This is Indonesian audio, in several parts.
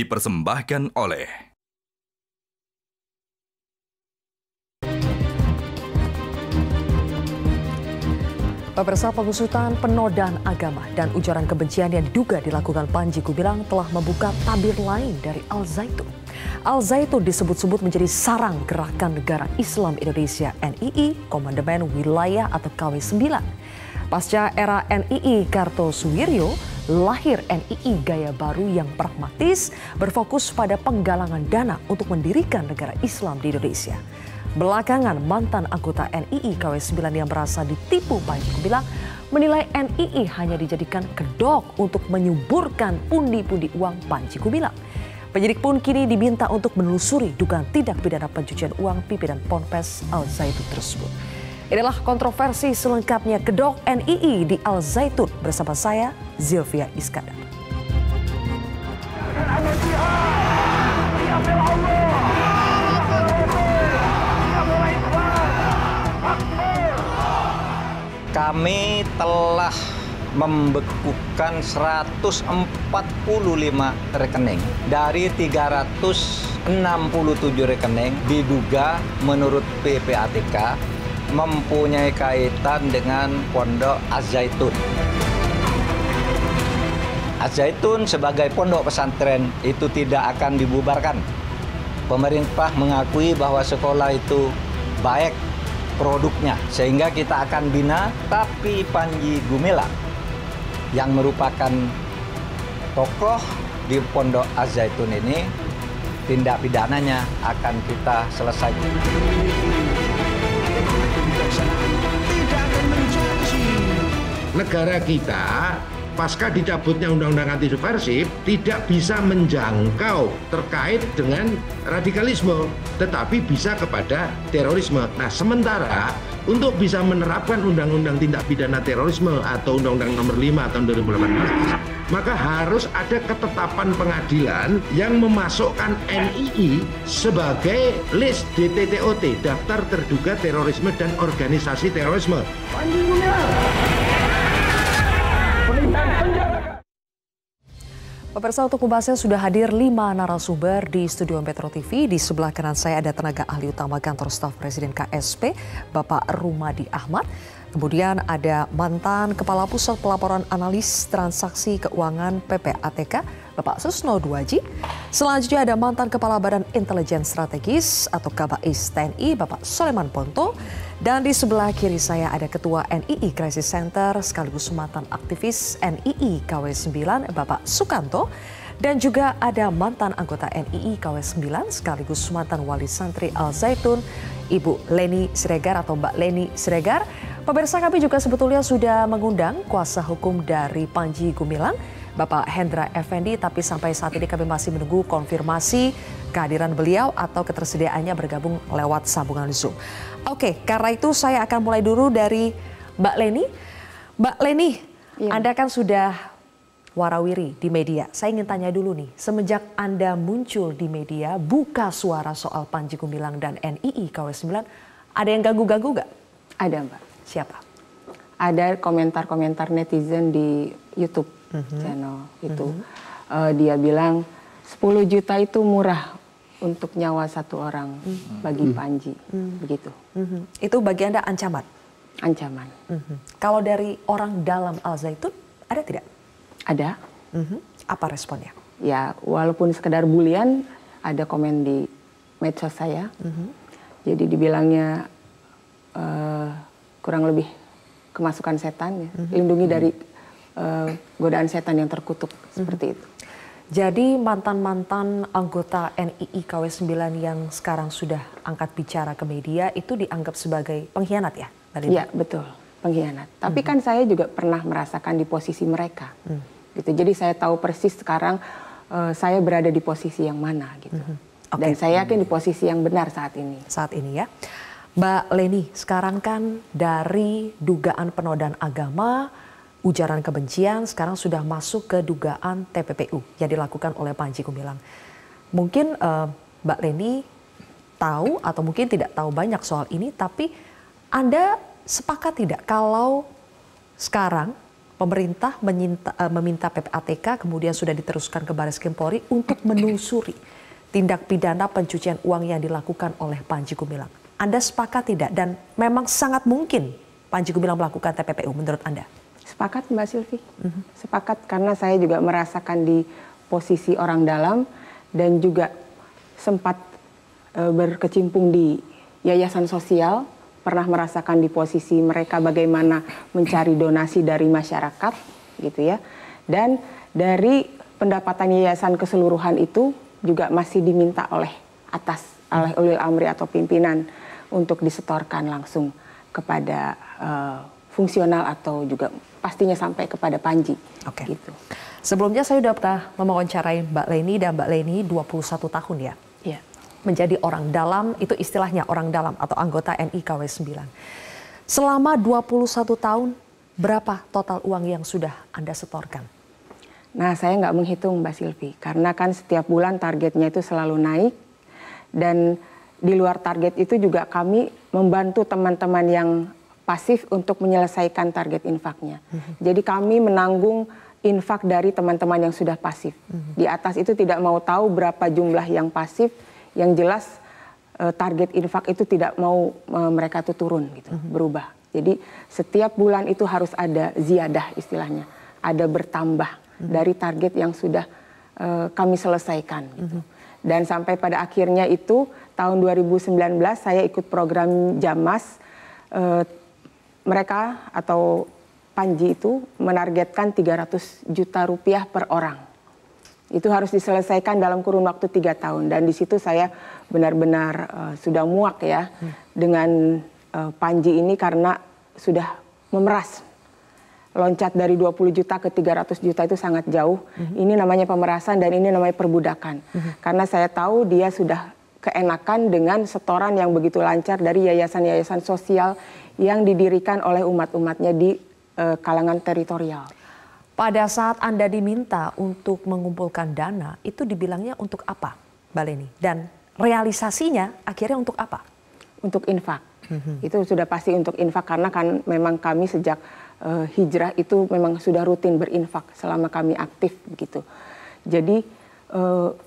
dipersembahkan oleh Pemirsa, pengusutan penodaan agama dan ujaran kebencian yang diduga dilakukan Panji Gumilang telah membuka tabir lain dari Al Zaitun. Al Zaitun disebut-sebut menjadi sarang Gerakan Negara Islam Indonesia (NII) Komandemen Wilayah atau KW9. Pasca era NII Kartosuwiryo, lahir NII gaya baru yang pragmatis, berfokus pada penggalangan dana untuk mendirikan negara Islam di Indonesia. Belakangan, mantan anggota NII KW9 yang merasa ditipu Panji Gumilang menilai NII hanya dijadikan kedok untuk menyuburkan pundi-pundi uang Panji Gumilang. Penyidik pun kini diminta untuk menelusuri dugaan tindak pidana pencucian uang pimpinan Ponpes Al Zaitun tersebut. Inilah kontroversi selengkapnya kedok NII di Al Zaitun bersama saya, Zilvia Iskandar. Kami telah membekukan 145 rekening dari 367 rekening diduga menurut PPATK mempunyai kaitan dengan Pondok Az-Zaitun. Az-Zaitun sebagai pondok pesantren itu tidak akan dibubarkan. Pemerintah mengakui bahwa sekolah itu baik produknya, sehingga kita akan bina, tapi Panji Gumilang yang merupakan tokoh di Pondok Az-Zaitun ini, tindak pidananya akan kita selesaikan. Negara kita pasca dicabutnya undang-undang anti subversif tidak bisa menjangkau terkait dengan radikalisme, tetapi bisa kepada terorisme. Nah, sementara untuk bisa menerapkan undang-undang tindak pidana terorisme atau undang-undang nomor 5 tahun 2018, maka harus ada ketetapan pengadilan yang memasukkan NII sebagai list DTTOT, daftar terduga terorisme dan organisasi terorisme. Pemirsa, untuk membahasnya sudah hadir 5 narasumber di studio Metro TV. Di sebelah kanan saya ada tenaga ahli utama kantor staf Presiden KSP, Bapak Rumadi Ahmad. Kemudian ada mantan Kepala Pusat Pelaporan Analis Transaksi Keuangan PPATK, Bapak Susno Duaji. Selanjutnya ada mantan Kepala Badan Intelijen Strategis atau Kabais TNI, Bapak Soleman Ponto. Dan di sebelah kiri saya ada Ketua NII Crisis Center sekaligus mantan aktivis NII KW9, Bapak Sukanto. Dan juga ada mantan anggota NII KW9 sekaligus mantan Wali Santri Al Zaitun, Ibu Leni Siregar atau Mbak Leni Siregar. Pemirsa, kami juga sebetulnya sudah mengundang kuasa hukum dari Panji Gumilang, Bapak Hendra Effendi, tapi sampai saat ini kami masih menunggu konfirmasi kehadiran beliau atau ketersediaannya bergabung lewat sambungan Zoom. Oke, karena itu saya akan mulai dulu dari Mbak Leni. Mbak Leni, ya. Anda kan sudah warawiri di media. Saya ingin tanya dulu nih, semenjak Anda muncul di media, buka suara soal Panji Gumilang dan NII KW9, ada yang ganggu-ganggu nggak? Ada, Mbak. Siapa? Ada komentar-komentar netizen di YouTube channel itu. Dia bilang 10 juta itu murah untuk nyawa satu orang bagi Panji, begitu. Itu bagi Anda ancaman? Ancaman. Kalau dari orang dalam Al Zaitun, ada tidak? Ada. Apa responnya? Ya, walaupun sekedar bulian, ada komen di medsos saya. Jadi dibilangnya kurang lebih kemasukan setan, ya. Lindungi dari godaan setan yang terkutuk, seperti itu. Jadi mantan-mantan anggota NII KW9 yang sekarang sudah angkat bicara ke media itu dianggap sebagai pengkhianat ya? Iya, betul, pengkhianat. Tapi kan saya juga pernah merasakan di posisi mereka. Gitu. Jadi saya tahu persis sekarang saya berada di posisi yang mana gitu. Dan saya yakin di posisi yang benar saat ini. Saat ini ya. Mbak Leni, sekarang kan dari dugaan penodaan agama, ujaran kebencian, sekarang sudah masuk ke dugaan TPPU yang dilakukan oleh Panji Gumilang. Mungkin Mbak Leni tahu atau mungkin tidak tahu banyak soal ini, tapi Anda sepakat tidak kalau sekarang pemerintah meminta PPATK kemudian sudah diteruskan ke Barreskrim Polri untuk menelusuri tindak pidana pencucian uang yang dilakukan oleh Panji Gumilang. Anda sepakat tidak? Dan memang sangat mungkin Panji Gumilang melakukan TPPU menurut Anda? Sepakat Mbak Silvi, sepakat karena saya juga merasakan di posisi orang dalam dan juga sempat berkecimpung di yayasan sosial, pernah merasakan di posisi mereka bagaimana mencari donasi dari masyarakat gitu ya. Dan dari pendapatan yayasan keseluruhan itu juga masih diminta oleh atas, oleh ulil amri atau pimpinan untuk disetorkan langsung kepada fungsional atau juga pastinya sampai kepada Panji. Oke. Gitu. Sebelumnya saya sudah pernah mewawancarai Mbak Leni dan Mbak Leni 21 tahun ya. Iya. Menjadi orang dalam, itu istilahnya orang dalam atau anggota NI KW 9. Selama 21 tahun, berapa total uang yang sudah Anda setorkan? Nah, saya nggak menghitung Mbak Silvi, karena kan setiap bulan targetnya itu selalu naik. Dan di luar target itu juga kami membantu teman-teman yang pasif untuk menyelesaikan target infaknya. Jadi kami menanggung infak dari teman-teman yang sudah pasif. Di atas itu tidak mau tahu berapa jumlah yang pasif, yang jelas target infak itu tidak mau mereka itu turun gitu, berubah. Jadi setiap bulan itu harus ada ziyadah istilahnya, ada bertambah dari target yang sudah kami selesaikan gitu. Dan sampai pada akhirnya itu tahun 2019 saya ikut program Jamas, mereka atau Panji itu menargetkan 300 juta rupiah per orang. Itu harus diselesaikan dalam kurun waktu 3 tahun. Dan di situ saya benar-benar sudah muak ya dengan Panji ini karena sudah memeras. Loncat dari 20 juta ke 300 juta itu sangat jauh. Ini namanya pemerasan dan ini namanya perbudakan. Karena saya tahu dia sudah keenakan dengan setoran yang begitu lancar dari yayasan-yayasan sosial yang didirikan oleh umat-umatnya di kalangan teritorial. Pada saat Anda diminta untuk mengumpulkan dana, itu dibilangnya untuk apa, Mbak Leni? Dan realisasinya akhirnya untuk apa? Untuk infak. Itu sudah pasti untuk infak karena kan memang kami sejak hijrah itu memang sudah rutin berinfak selama kami aktif begitu. Jadi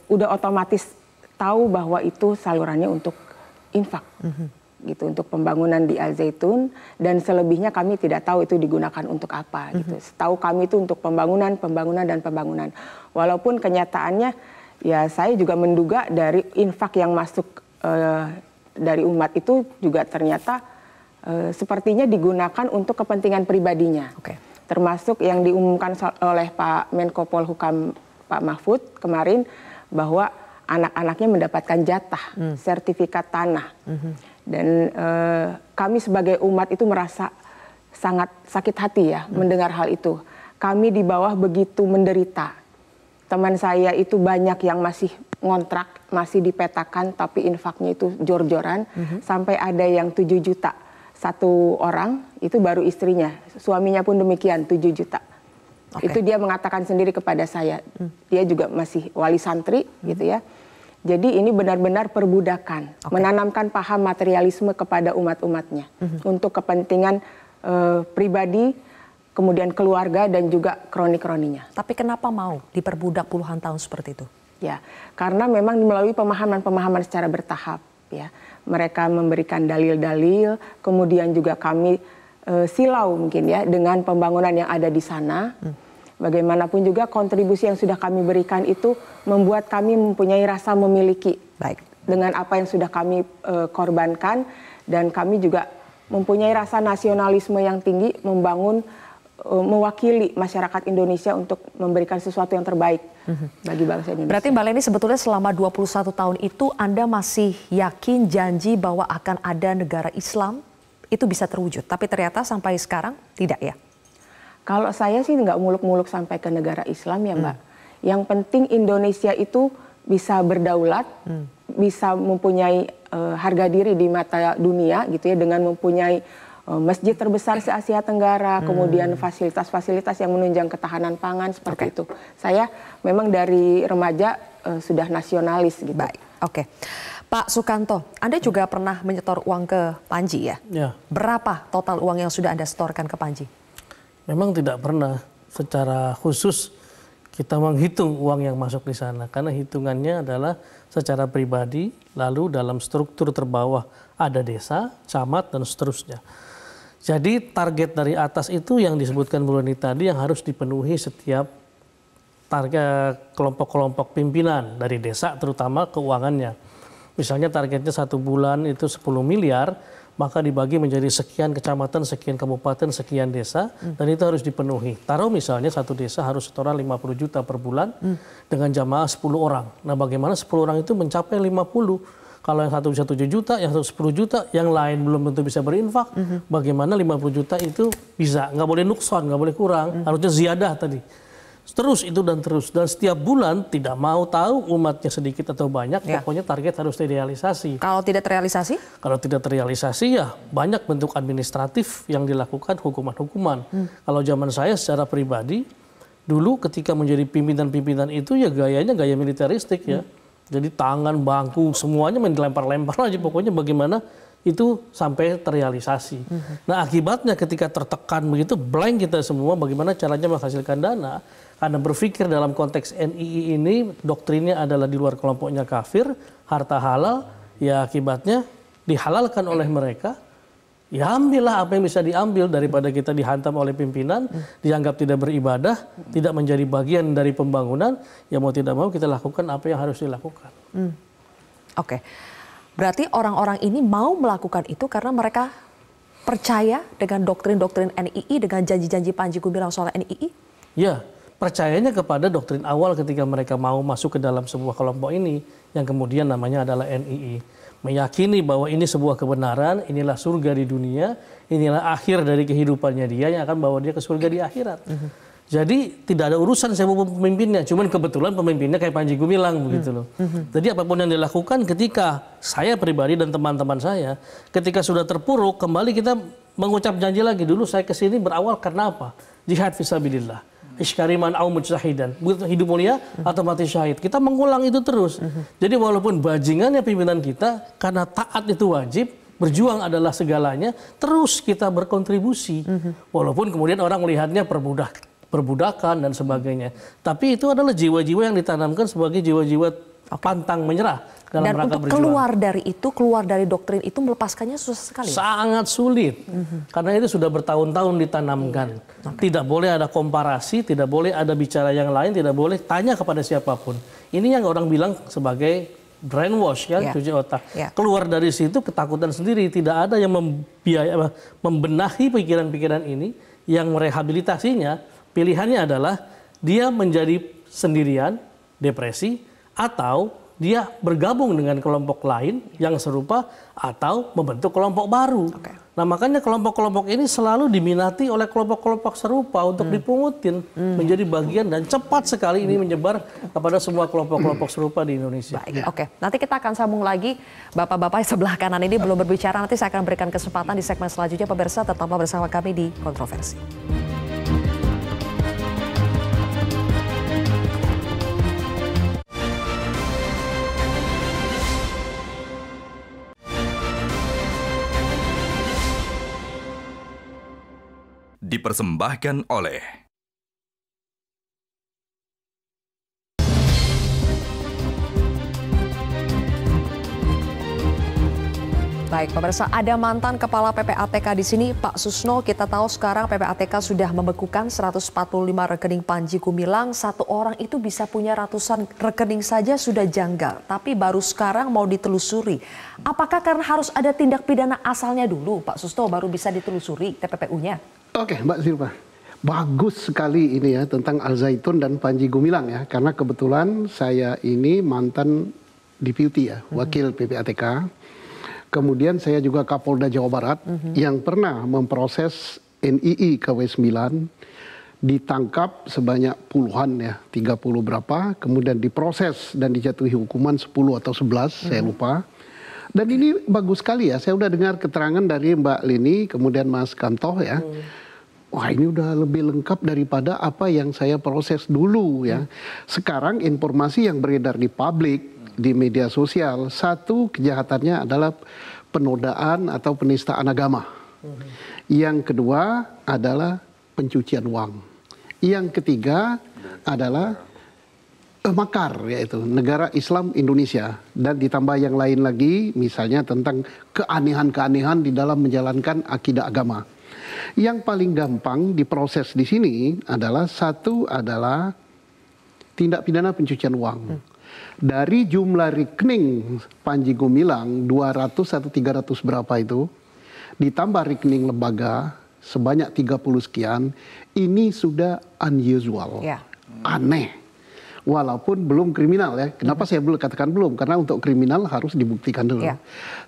udah otomatis tahu bahwa itu salurannya untuk infak. Gitu, untuk pembangunan di Al Zaitun, dan selebihnya kami tidak tahu itu digunakan untuk apa gitu. Setahu kami itu untuk pembangunan dan pembangunan. Walaupun kenyataannya ya saya juga menduga dari infak yang masuk dari umat itu juga ternyata sepertinya digunakan untuk kepentingan pribadinya. Termasuk yang diumumkan oleh Pak Menko Polhukam Pak Mahfud kemarin bahwa anak-anaknya mendapatkan jatah sertifikat tanah. Dan kami sebagai umat itu merasa sangat sakit hati ya mendengar hal itu. Kami di bawah begitu menderita. Teman saya itu banyak yang masih ngontrak, masih dipetakan tapi infaknya itu jor-joran. Sampai ada yang 7 juta. Satu orang itu baru istrinya. Suaminya pun demikian 7 juta. Itu dia mengatakan sendiri kepada saya. Dia juga masih wali santri gitu ya. Jadi ini benar-benar perbudakan, menanamkan paham materialisme kepada umat-umatnya untuk kepentingan pribadi, kemudian keluarga dan juga kroni-kroninya. Tapi kenapa mau diperbudak puluhan tahun seperti itu? Ya, karena memang melalui pemahaman-pemahaman secara bertahap. Ya, mereka memberikan dalil-dalil, kemudian juga kami silau mungkin ya dengan pembangunan yang ada di sana. Bagaimanapun juga kontribusi yang sudah kami berikan itu membuat kami mempunyai rasa memiliki. Baik. Dengan apa yang sudah kami korbankan, dan kami juga mempunyai rasa nasionalisme yang tinggi membangun, mewakili masyarakat Indonesia untuk memberikan sesuatu yang terbaik bagi bangsa Indonesia. Berarti Mbak Leni sebetulnya selama 21 tahun itu Anda masih yakin janji bahwa akan ada negara Islam itu bisa terwujud. Tapi ternyata sampai sekarang tidak ya? Kalau saya sih nggak muluk-muluk sampai ke negara Islam ya Mbak. Yang penting Indonesia itu bisa berdaulat, bisa mempunyai harga diri di mata dunia gitu ya, dengan mempunyai masjid terbesar se-Asia Tenggara, kemudian fasilitas-fasilitas yang menunjang ketahanan pangan seperti itu. Saya memang dari remaja sudah nasionalis gitu. Baik, Pak Sukanto, Anda juga pernah menyetor uang ke Panji ya? Ya. Berapa total uang yang sudah Anda setorkan ke Panji? Memang tidak pernah secara khusus kita menghitung uang yang masuk di sana, karena hitungannya adalah secara pribadi, lalu dalam struktur terbawah ada desa, camat, dan seterusnya. Jadi target dari atas itu yang disebutkan Bu Leni tadi yang harus dipenuhi setiap target kelompok-kelompok pimpinan dari desa, terutama keuangannya. Misalnya targetnya 1 bulan itu 10 miliar, maka dibagi menjadi sekian kecamatan, sekian kabupaten, sekian desa, dan itu harus dipenuhi. Taruh misalnya satu desa harus setoran 50 juta per bulan dengan jamaah 10 orang. Nah bagaimana 10 orang itu mencapai 50? Kalau yang satu bisa 7 juta, yang satu 10 juta, yang lain belum tentu bisa berinfak. Bagaimana 50 juta itu bisa? Nggak boleh nukson, nggak boleh kurang, harusnya ziyadah tadi. Terus itu dan terus. Dan setiap bulan tidak mau tahu umatnya sedikit atau banyak, pokoknya target harus direalisasi. Kalau tidak terrealisasi? Kalau tidak terrealisasi ya banyak bentuk administratif yang dilakukan, hukuman-hukuman. Kalau zaman saya secara pribadi, dulu ketika menjadi pimpinan-pimpinan itu ya gayanya gaya militeristik ya. Jadi tangan, bangku, semuanya main dilempar-lempar aja. Pokoknya bagaimana itu sampai terrealisasi. Nah akibatnya ketika tertekan begitu, blank kita semua bagaimana caranya menghasilkan dana. Karena berpikir dalam konteks NII ini, doktrinnya adalah di luar kelompoknya kafir, harta halal, ya akibatnya dihalalkan oleh mereka. Ya ambillah apa yang bisa diambil daripada kita dihantam oleh pimpinan, dianggap tidak beribadah, tidak menjadi bagian dari pembangunan, ya mau tidak mau kita lakukan apa yang harus dilakukan. Oke. Berarti orang-orang ini mau melakukan itu karena mereka percaya dengan doktrin-doktrin NII, dengan janji-janji Panji Gumilang soal NII? Ya, percayanya kepada doktrin awal ketika mereka mau masuk ke dalam sebuah kelompok ini, yang kemudian namanya adalah NII. Meyakini bahwa ini sebuah kebenaran, inilah surga di dunia, inilah akhir dari kehidupannya dia yang akan bawa dia ke surga di akhirat. Jadi tidak ada urusan siapapun pemimpinnya, cuman kebetulan pemimpinnya kayak Panji Gumilang begitu loh. Jadi apapun yang dilakukan ketika saya pribadi dan teman-teman saya, ketika sudah terpuruk kembali kita mengucap janji lagi, dulu saya kesini berawal karena apa? Jihad fisabilillah. Iskariman au mujtahidan, hidup mulia atau mati syahid. Kita mengulang itu terus. Jadi walaupun bajingannya pimpinan kita, karena taat itu wajib, berjuang adalah segalanya, terus kita berkontribusi. Walaupun kemudian orang melihatnya perbudakan dan sebagainya. Tapi itu adalah jiwa-jiwa yang ditanamkan sebagai jiwa-jiwa pantang menyerah. Dalam Dan untuk keluar dari itu, keluar dari doktrin itu melepaskannya susah sekali. Sangat sulit, karena itu sudah bertahun-tahun ditanamkan. Tidak boleh ada komparasi, tidak boleh ada bicara yang lain, tidak boleh tanya kepada siapapun. Ini yang orang bilang sebagai brainwash, ya, cuci otak. Keluar dari situ ketakutan sendiri, tidak ada yang membenahi pikiran-pikiran ini, yang merehabilitasinya. Pilihannya adalah dia menjadi sendirian, depresi, atau dia bergabung dengan kelompok lain yang serupa atau membentuk kelompok baru. Nah makanya kelompok-kelompok ini selalu diminati oleh kelompok-kelompok serupa untuk dipungutin menjadi bagian, dan cepat sekali ini menyebar kepada semua kelompok-kelompok serupa di Indonesia. Oke, nanti kita akan sambung lagi. Bapak-bapak sebelah kanan ini belum berbicara, nanti saya akan berikan kesempatan di segmen selanjutnya. Pemirsa tetaplah bersama kami di Kontroversi. Dipersembahkan oleh Baik, pemirsa, ada mantan Kepala PPATK di sini, Pak Susno. Kita tahu sekarang PPATK sudah membekukan 145 rekening Panji Gumilang. Satu orang itu bisa punya ratusan rekening saja sudah janggal, tapi baru sekarang mau ditelusuri. Apakah karena harus ada tindak pidana asalnya dulu, Pak Susno, baru bisa ditelusuri TPPU-nya? Oke, Mbak Silva. Bagus sekali ini ya tentang Al Zaitun dan Panji Gumilang ya, karena kebetulan saya ini mantan deputi ya, wakil PPATK. Kemudian saya juga Kapolda Jawa Barat yang pernah memproses NII KW9, ditangkap sebanyak puluhan ya, 30 berapa, kemudian diproses dan dijatuhi hukuman 10 atau 11, saya lupa. Dan ini bagus sekali ya, saya udah dengar keterangan dari Mbak Leni, kemudian Mas Kantoh ya. Wah ini udah lebih lengkap daripada apa yang saya proses dulu ya. Sekarang informasi yang beredar di publik, di media sosial, satu kejahatannya adalah penodaan atau penistaan agama. Yang kedua adalah pencucian uang. Yang ketiga adalah makar, yaitu negara Islam Indonesia, dan ditambah yang lain lagi, misalnya tentang keanehan-keanehan di dalam menjalankan akidah agama. Yang paling gampang diproses di sini adalah satu adalah tindak pidana pencucian uang. Dari jumlah rekening Panji Gumilang 200 atau 300 berapa itu, ditambah rekening lembaga sebanyak 30 sekian, ini sudah unusual, aneh. Walaupun belum kriminal ya. Kenapa saya belum katakan belum? Karena untuk kriminal harus dibuktikan dulu.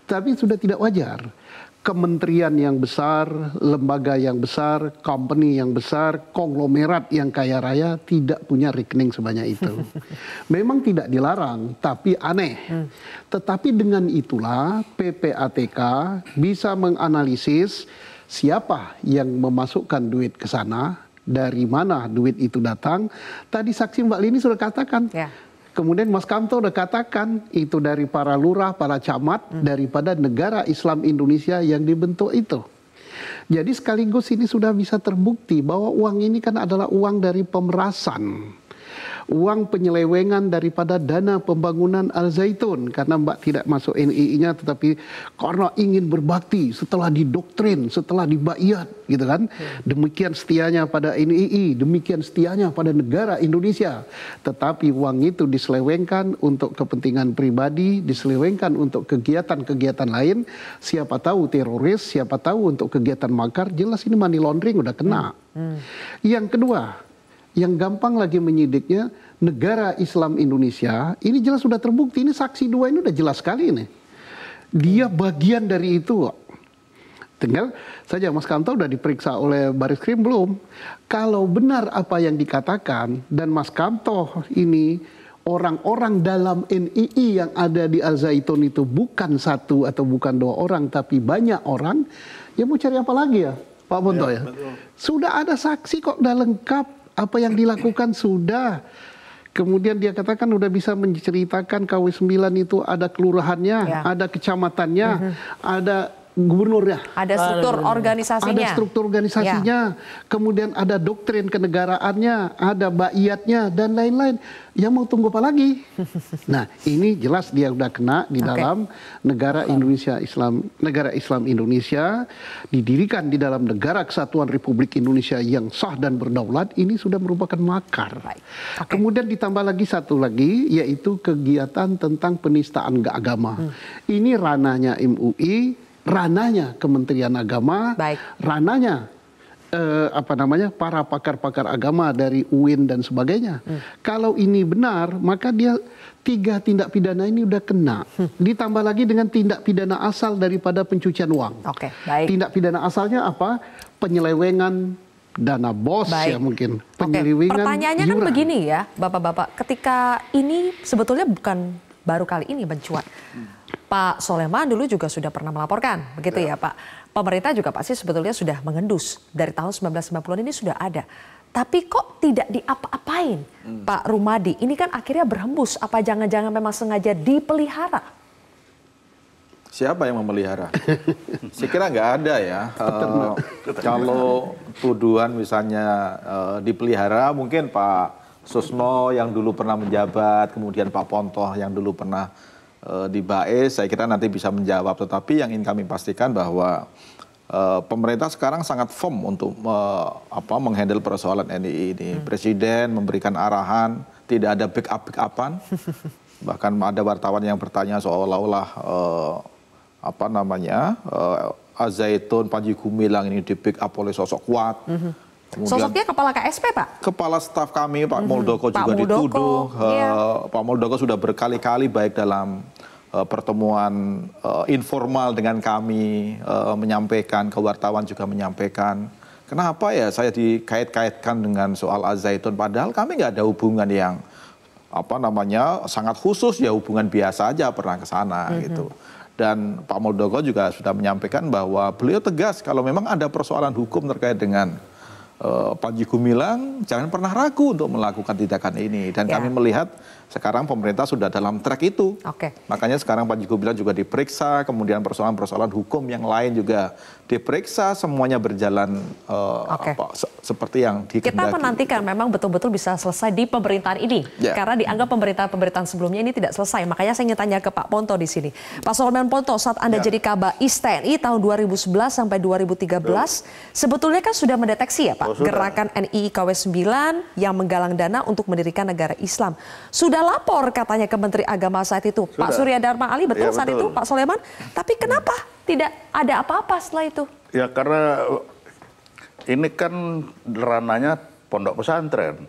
Tapi sudah tidak wajar. Kementerian yang besar, lembaga yang besar, company yang besar, konglomerat yang kaya raya tidak punya rekening sebanyak itu. Memang tidak dilarang, tapi aneh. Tetapi dengan itulah PPATK bisa menganalisis siapa yang memasukkan duit ke sana, dari mana duit itu datang. Tadi saksi Mbak Lini sudah katakan. Kemudian Mas Kamto sudah katakan itu dari para lurah, para camat, daripada negara Islam Indonesia yang dibentuk itu. Jadi sekaligus ini sudah bisa terbukti bahwa uang ini kan adalah uang dari pemerasan. Uang penyelewengan daripada dana pembangunan Al Zaitun, karena Mbak tidak masuk NII-nya, tetapi karena ingin berbakti setelah didoktrin, setelah dibayat, gitu kan. Demikian setianya pada NII, demikian setianya pada negara Indonesia. Tetapi uang itu diselewengkan untuk kepentingan pribadi, diselewengkan untuk kegiatan-kegiatan lain. Siapa tahu teroris, siapa tahu untuk kegiatan makar, jelas ini money laundering udah kena. Yang kedua, yang gampang lagi menyidiknya, negara Islam Indonesia, ini jelas sudah terbukti, ini saksi dua ini udah jelas sekali ini. Dia bagian dari itu. Tinggal saja Mas Kamto udah diperiksa oleh Baris Krim belum? Kalau benar apa yang dikatakan, dan Mas Kamto ini orang-orang dalam NII yang ada di Al Zaitun itu bukan satu atau bukan dua orang, tapi banyak orang, ya mau cari apa lagi ya Pak Bonto ya? Sudah ada saksi kok, udah lengkap. Apa yang dilakukan sudah. Kemudian dia katakan udah bisa menceritakan KW9 itu ada kelurahannya, ada kecamatannya, ada gubernurnya. Ada struktur organisasinya. Ada struktur organisasinya. Kemudian ada doktrin kenegaraannya, ada baiyatnya, dan lain-lain. Ya mau tunggu apa lagi? Nah, ini jelas dia udah kena di dalam negara Indonesia Islam, negara Islam Indonesia, didirikan di dalam negara kesatuan Republik Indonesia yang sah dan berdaulat, ini sudah merupakan makar. Kemudian ditambah lagi satu lagi, yaitu kegiatan tentang penistaan agama. Ini ranahnya MUI, ranahnya Kementerian Agama, ranahnya para pakar-pakar agama dari UIN dan sebagainya. Kalau ini benar, maka dia 3 tindak pidana ini udah kena. Ditambah lagi dengan tindak pidana asal daripada pencucian uang. Tindak pidana asalnya apa? Penyelewengan dana BOS ya mungkin. Penyelewengan pertanyaannya kan begini ya, Bapak-bapak. Ketika ini sebetulnya bukan baru kali ini mencuat. Pak Soleman dulu juga sudah pernah melaporkan, begitu ya Pak. Pemerintah juga pasti sebetulnya sudah mengendus. Dari tahun 1990-an ini sudah ada. Tapi kok tidak diapa-apain Pak Rumadi? Ini kan akhirnya berhembus. Apa jangan-jangan memang sengaja dipelihara? Siapa yang memelihara? Saya kira nggak ada ya. Kalau tuduhan misalnya dipelihara, mungkin Pak Susno yang dulu pernah menjabat, kemudian Pak Pontoh yang dulu pernah di BAE, saya kira nanti bisa menjawab. Tetapi yang ingin kami pastikan bahwa pemerintah sekarang sangat firm untuk menghandle persoalan NII ini. Presiden memberikan arahan, tidak ada backup-backupan. Bahkan ada wartawan yang bertanya seolah-olah Al Zaitun, Panji Gumilang ini di backup oleh sosok kuat. Kemudian, sosoknya kepala KSP Pak? Kepala staf kami Pak Muldoko juga dituduh. Pak Muldoko sudah berkali-kali baik dalam pertemuan informal dengan kami menyampaikan, ke wartawan juga menyampaikan. Kenapa ya saya dikait-kaitkan dengan soal Al Zaitun, padahal kami nggak ada hubungan yang sangat khusus, ya hubungan biasa aja pernah ke sana gitu. Dan Pak Muldoko juga sudah menyampaikan bahwa beliau tegas kalau memang ada persoalan hukum terkait dengan Panji Gumilang, jangan pernah ragu untuk melakukan tindakan ini. Dan kami melihat sekarang pemerintah sudah dalam track itu. Oke. Makanya sekarang Panji Gumilang juga diperiksa, kemudian persoalan-persoalan hukum yang lain juga diperiksa, semuanya berjalan seperti yang dikehendaki. Kita menantikan memang betul-betul bisa selesai di pemerintahan ini. Karena dianggap pemerintahan sebelumnya ini tidak selesai. Makanya saya ingin tanya ke Pak Ponto di sini. Pak Soleman Ponto, saat Anda jadi Kabais TNI tahun 2011 sampai 2013, sebetulnya kan sudah mendeteksi ya Pak, gerakan NII KW 9 yang menggalang dana untuk mendirikan negara Islam. Sudah lapor katanya ke Menteri Agama saat itu, Pak Surya Dharma Ali, betul saat itu Pak Soleman. Tapi kenapa tidak ada apa-apa setelah itu? Ya karena ini kan ranahnya pondok pesantren.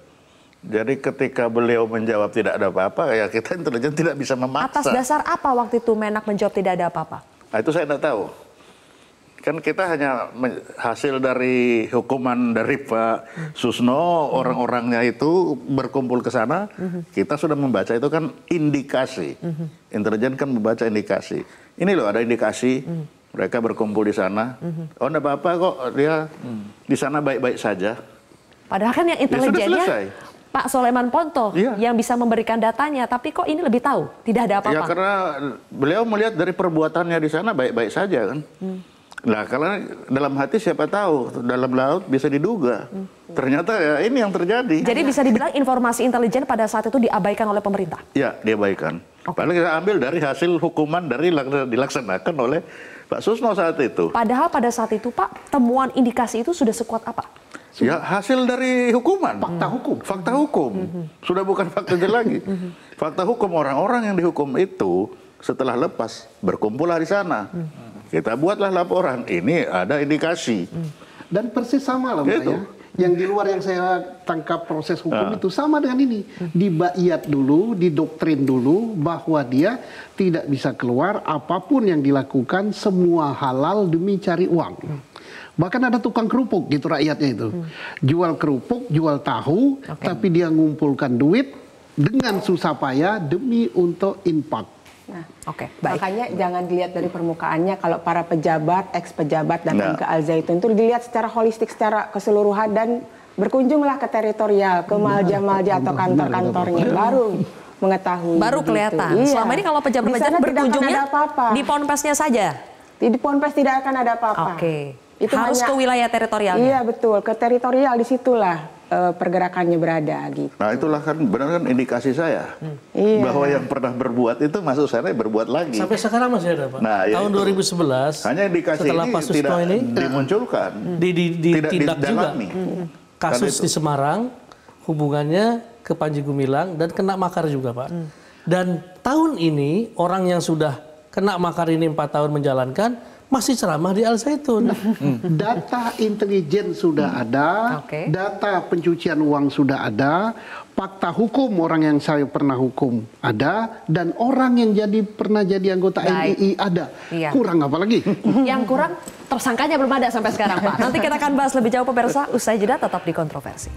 Jadi ketika beliau menjawab tidak ada apa-apa, ya kita intelijen tidak bisa memaksa. Atas dasar apa waktu itu Menak menjawab tidak ada apa-apa? Nah, itu saya tidak tahu. Kan kita hanya hasil dari hukuman dari Pak Susno, orang-orangnya itu berkumpul ke sana, kita sudah membaca itu kan indikasi. Intelijen kan membaca indikasi. Ini loh ada indikasi, mereka berkumpul di sana. Oh enggak apa-apa kok, dia di sana baik-baik saja. Padahal kan yang intelijennya Pak Soleman Ponto yang bisa memberikan datanya, tapi kok ini lebih tahu, tidak ada apa-apa. Ya karena beliau melihat dari perbuatannya di sana baik-baik saja kan. Nah, karena dalam hati siapa tahu, dalam laut bisa diduga. Ternyata ya ini yang terjadi. Jadi bisa dibilang informasi intelijen pada saat itu diabaikan oleh pemerintah? Ya, diabaikan. Padahal kita ambil dari hasil hukuman dari dilaksanakan oleh Pak Susno saat itu. Padahal pada saat itu Pak, temuan indikasi itu sudah sekuat apa? Ya, hasil dari hukuman. Fakta hukum. Fakta hukum. Sudah bukan fakta lagi. Fakta hukum orang-orang yang dihukum itu setelah lepas berkumpullah di sana. Kita buatlah laporan, ini ada indikasi. Dan persis sama lah Mbak ya. Yang di luar yang saya tangkap proses hukum itu sama dengan ini. Dibaiyat dulu, didoktrin dulu bahwa dia tidak bisa keluar apapun yang dilakukan semua halal demi cari uang. Bahkan ada tukang kerupuk gitu rakyatnya itu. Jual kerupuk, jual tahu, tapi dia ngumpulkan duit dengan susah payah demi untuk infak. Nah, makanya jangan dilihat dari permukaannya. Kalau para pejabat, ex-pejabat datang ke Al Zaitun itu dilihat secara holistik, secara keseluruhan dan berkunjunglah ke teritorial, ke malja-malja atau kantor-kantornya, baru mengetahui. Baru kelihatan. Iya. Selama ini kalau pejabat-pejabat berkunjungnya di ponpesnya saja. Di ponpes tidak akan ada apa-apa. Itu harus ke wilayah teritorialnya. Iya betul, ke teritorial, disitulah pergerakannya berada gitu. Nah itulah kan benar kan indikasi saya bahwa yang pernah berbuat itu masuk sana berbuat lagi. Sampai sekarang masih ada Pak. Nah, tahun 2011 hanya indikasi setelah ini Pak Susno ini dimunculkan, ditindak juga kasus di Semarang, hubungannya ke Panji Gumilang dan kena makar juga Pak. Dan tahun ini orang yang sudah kena makar ini 4 tahun menjalankan masih ceramah di Al Zaitun. Data intelijen sudah ada, data pencucian uang sudah ada, fakta hukum orang yang saya pernah hukum ada, dan orang yang pernah jadi anggota NII ada. Kurang apa lagi? Yang kurang tersangkanya belum ada sampai sekarang Pak. Nanti kita akan bahas lebih jauh pemirsa, usai jeda tetap di Kontroversi.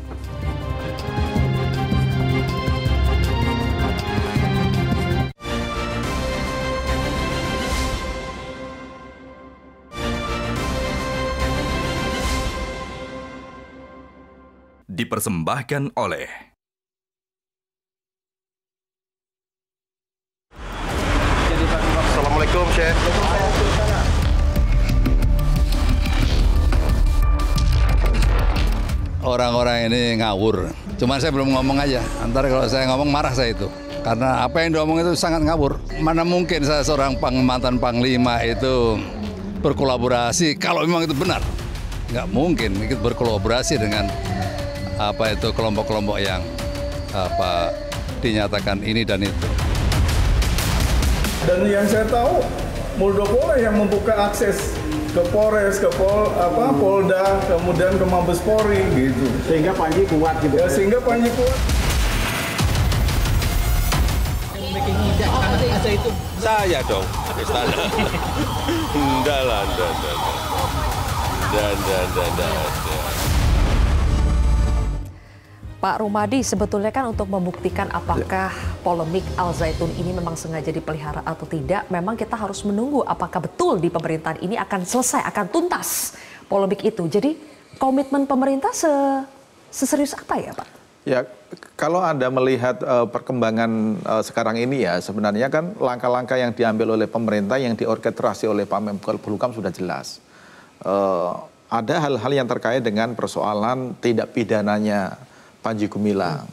Dipersembahkan oleh Assalamualaikum Syekh. Orang-orang ini ngawur. Cuman saya belum ngomong aja. Ntar kalau saya ngomong marah saya itu. Karena apa yang diomong itu sangat ngawur. Mana mungkin saya seorang mantan panglima itu berkolaborasi kalau memang itu benar. Nggak mungkin ikut berkolaborasi dengan apa itu kelompok-kelompok yang dinyatakan ini dan itu. Dan yang saya tahu Muldoko yang membuka akses ke Polres, ke Polda, kemudian ke Mabes Polri gitu. Sehingga Panji kuat gitu. Ya, sehingga Panji kuat. Saya dong, istana. Enggak lah, enggak. Pak Rumadi, sebetulnya kan untuk membuktikan apakah polemik Al Zaitun ini memang sengaja dipelihara atau tidak, memang kita harus menunggu apakah betul di pemerintahan ini akan selesai, akan tuntas polemik itu. Jadi komitmen pemerintah seserius apa ya Pak? Ya kalau Anda melihat perkembangan sekarang ini ya, sebenarnya kan langkah-langkah yang diambil oleh pemerintah yang diorkestrasi oleh Pak Menko Polhukam sudah jelas. Ada hal-hal yang terkait dengan persoalan tindak pidananya Panji Gumilang.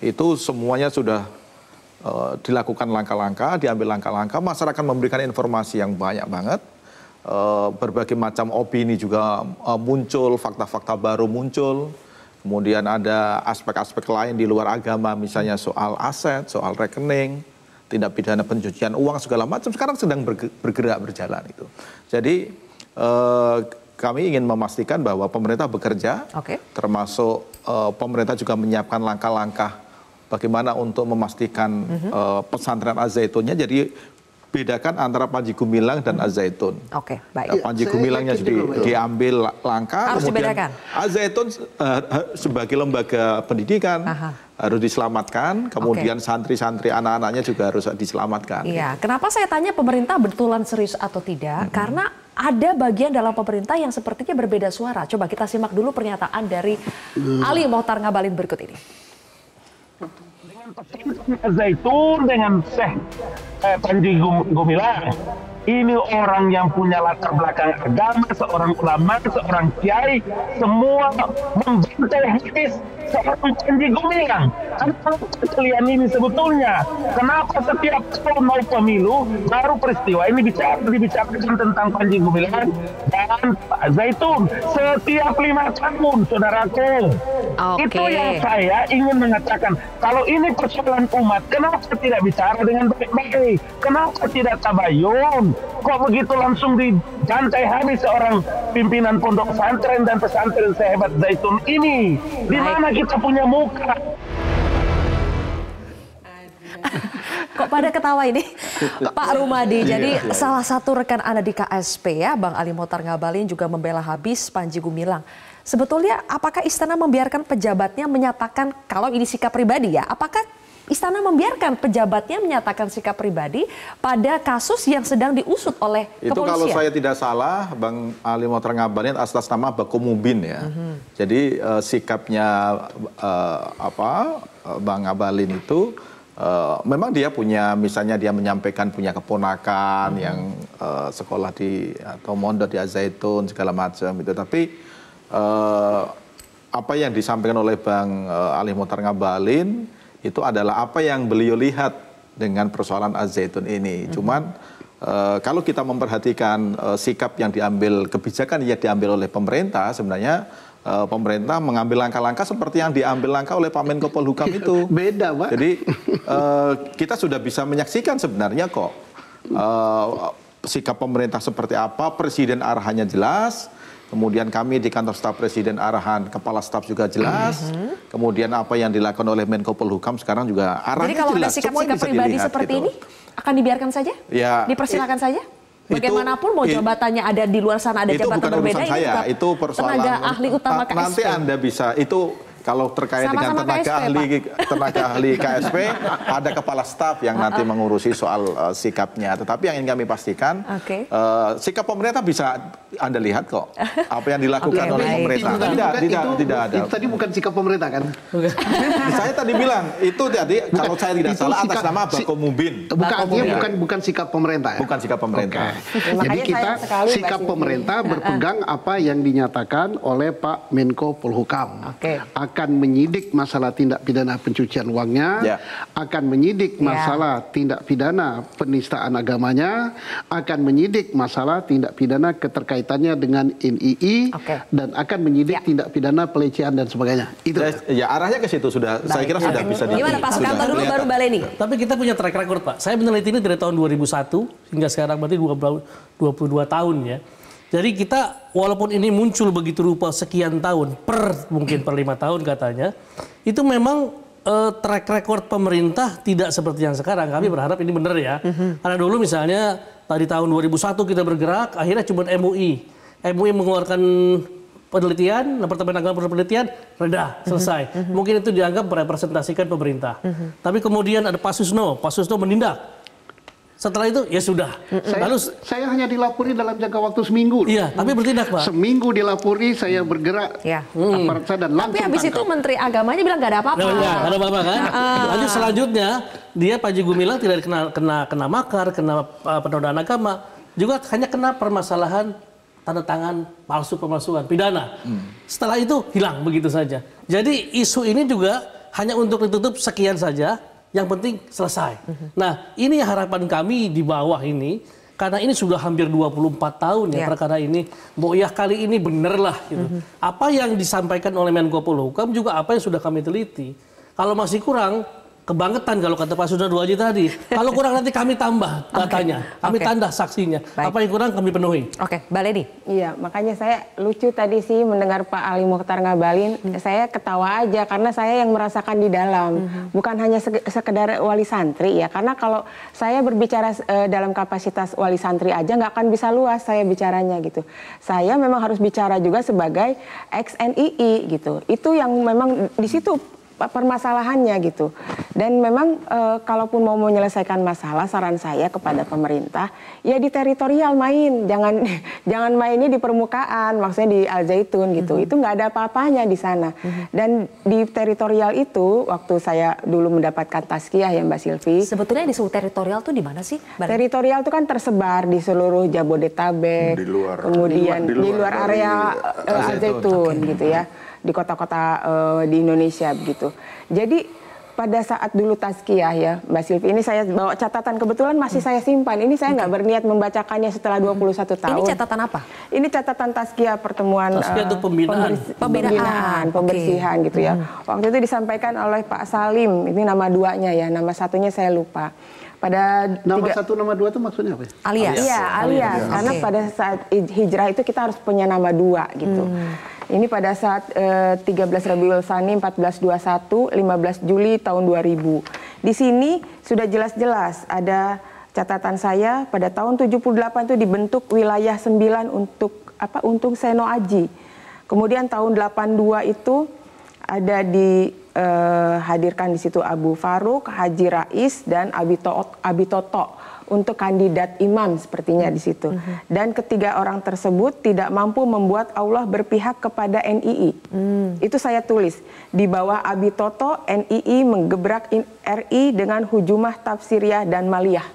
Itu semuanya sudah dilakukan langkah-langkah, diambil langkah-langkah, masyarakat memberikan informasi yang banyak banget. Berbagai macam opini juga muncul, fakta-fakta baru muncul. Kemudian ada aspek-aspek lain di luar agama, misalnya soal aset, soal rekening, tindak pidana pencucian uang, segala macam sekarang sedang bergerak berjalan itu. Jadi kami ingin memastikan bahwa pemerintah bekerja, termasuk pemerintah juga menyiapkan langkah-langkah bagaimana untuk memastikan pesantren Az-Zaitunnya. Jadi bedakan antara Panji Gumilang dan Az-Zaitun. Oke, baik. Panji Gumilangnya diambil langkah, harus kemudian dibedakan. Az-Zaitun sebagai lembaga pendidikan harus diselamatkan, kemudian santri-santri anak-anaknya juga harus diselamatkan. Iya, kenapa saya tanya pemerintah betulan serius atau tidak? Karena ada bagian dalam pemerintah yang sepertinya berbeda suara. Coba kita simak dulu pernyataan dari Ali Mohtar Ngabalin berikut ini. Zaitun dengan Syekh Panji Gumilang, ini orang yang punya latar belakang agama, seorang ulama, seorang kiai, semua membantai habis seorang Panji Gumilang. Apa kalian ini sebetulnya? Kenapa setiap tahun mau pemilu baru peristiwa ini dibicarakan tentang Panji Gumilang dan Pak Zaitun setiap 5 tahun, saudaraku. Itu yang saya ingin mengatakan. Kalau ini persoalan umat, kenapa tidak bicara dengan baik-baik? Kenapa tidak tabayun? Kok begitu langsung dibantai habis seorang pimpinan pondok pesantren dan pesantren sehebat Zaitun ini? Di mana kita punya muka? Kok pada ketawa ini? Pak Rumadi, jadi salah satu rekan Anda di KSP ya, Bang Ali Mohtar Ngabalin juga membela habis Panji Gumilang. Sebetulnya apakah Istana membiarkan pejabatnya menyatakan, kalau ini sikap pribadi ya, apakah Istana membiarkan pejabatnya menyatakan sikap pribadi pada kasus yang sedang diusut oleh kepolisian? Itu kalau saya tidak salah, Bang Ali Mohtar Ngabalin atas nama Bakomubin ya. Jadi sikapnya Bang Ngabalin itu memang dia punya, misalnya dia menyampaikan punya keponakan yang sekolah di atau mondok di Az-Zaitun segala macam itu. Tapi apa yang disampaikan oleh Bang Ali Mohtar Ngabalin itu adalah apa yang beliau lihat dengan persoalan Az-Zaitun ini. Cuman kalau kita memperhatikan sikap yang diambil, kebijakan yang diambil oleh pemerintah, sebenarnya pemerintah mengambil langkah-langkah seperti yang diambil langkah oleh Pak Menko Polhukam itu. Beda, Pak. Jadi kita sudah bisa menyaksikan sebenarnya kok sikap pemerintah seperti apa, Presiden arahannya jelas. Kemudian kami di kantor staf Presiden arahan Kepala Staf juga jelas. Kemudian apa yang dilakukan oleh Menko Polhukam sekarang juga arahnya jelas. Jadi kalau ada sikap-sikap pribadi seperti ini, akan dibiarkan saja? Ya, dipersilakan saja? Bagaimanapun mau jabatannya ada di luar sana, ada jabatan berbeda, itu persoalan tenaga ahli utama KSP. Nanti Anda bisa, itu kalau terkait dengan tenaga ahli KSP, ada kepala staf yang nanti mengurusi soal sikapnya. Tetapi yang ingin kami pastikan, sikap pemerintah bisa Anda lihat kok. Apa yang dilakukan oleh pemerintah. Tidak ada. Itu tadi bukan sikap pemerintah kan? Saya tadi bilang, itu tadi kalau saya tidak salah atas nama Bakomubin. Bukan sikap pemerintah. Ya? Bukan sikap pemerintah. Jadi kita sikap pemerintah berpegang apa yang dinyatakan oleh Pak Menko Polhukam. Akan menyidik masalah tindak pidana pencucian uangnya, akan menyidik masalah tindak pidana penistaan agamanya, akan menyidik masalah tindak pidana keterkaitannya dengan NII, dan akan menyidik tindak pidana pelecehan dan sebagainya. Itu. Ya arahnya ke situ sudah. Saya kira sudah bisa. Gimana Pak Sukamto dulu baru Baleni? Tapi kita punya track record Pak. Saya meneliti ini dari tahun 2001 hingga sekarang berarti 22 tahun ya. Jadi kita walaupun ini muncul begitu rupa sekian tahun mungkin per 5 tahun katanya, itu memang track record pemerintah tidak seperti yang sekarang. Kami berharap ini benar ya. Karena dulu misalnya tadi tahun 2001 kita bergerak, akhirnya cuma MUI. MUI mengeluarkan penelitian, Departemen Agama Penelitian, reda, selesai. Mungkin itu dianggap merepresentasikan pemerintah. Tapi kemudian ada Pak Susno menindak. Setelah itu ya sudah. Saya hanya dilapori dalam jangka waktu seminggu. Iya, tapi bertindak, Pak. Seminggu dilapori, saya bergerak aparat saya dan langsung. Tapi habis itu Menteri Agamanya bilang nggak ada apa-apa. Nggak ada apa-apa kan. Lanjut selanjutnya, dia Panji Gumilang tidak kena makar, kena penodaan agama, juga hanya kena permasalahan tanda tangan palsu pemalsuan pidana. Setelah itu hilang begitu saja. Jadi isu ini juga hanya untuk ditutup sekian saja. Yang penting selesai. Nah, ini harapan kami di bawah ini, karena ini sudah hampir 24 tahun ya perkara ini. Ya kali ini bener lah gitu. Apa yang disampaikan oleh Menko Polhukam juga apa yang sudah kami teliti. Kalau masih kurang, kebangetan kalau kata Pak Sudar Duaji tadi. Kalau kurang nanti kami tambah datanya, kami tambah saksinya. Apa yang kurang kami penuhi. Mbak Leni. Iya, makanya saya lucu tadi sih mendengar Pak Ali Mokhtar Ngabalin. Saya ketawa aja karena saya yang merasakan di dalam. Bukan hanya sekedar wali santri ya. Karena kalau saya berbicara dalam kapasitas wali santri aja nggak akan bisa luas saya bicaranya gitu. Saya memang harus bicara juga sebagai ex-NII gitu. Itu yang memang di situ permasalahannya gitu. Dan memang kalaupun mau menyelesaikan masalah, saran saya kepada pemerintah ya di teritorial main, jangan mainnya di permukaan, maksudnya di Al Zaitun gitu. Itu nggak ada apa-apanya di sana. Dan di teritorial itu waktu saya dulu mendapatkan tazkiyah ya Mbak Silvi. Sebetulnya disebut teritorial tuh di mana sih? Teritorial itu kan tersebar di seluruh Jabodetabek, kemudian di luar area Al Zaitun gitu ya. Di kota-kota di Indonesia begitu. Jadi pada saat dulu tazkiyah ya Mbak Silvi, ini saya bawa catatan kebetulan masih saya simpan. Ini saya nggak berniat membacakannya setelah 21 tahun. Ini catatan apa? Ini catatan tazkiyah pertemuan itu pembinaan, pembersihan gitu ya. Waktu itu disampaikan oleh Pak Salim, ini nama duanya ya, nama satunya saya lupa. Pada nama satu nama dua itu maksudnya apa? Alias. Iya, alias. Karena pada saat hijrah itu kita harus punya nama dua gitu. Ini pada saat 13 Rabiul Tsani 1421, 15 Juli tahun 2000. Di sini sudah jelas-jelas ada catatan saya pada tahun 78 itu dibentuk wilayah 9 untuk Seno Aji. Kemudian tahun 82 itu ada dihadirkan di situ Abu Faruk, Haji Rais dan Abi Toto untuk kandidat imam sepertinya di situ. Dan ketiga orang tersebut tidak mampu membuat Allah berpihak kepada NII. Itu saya tulis. Di bawah Abi Toto, NII menggebrak RI dengan hujumah tafsiriyah dan maliyah.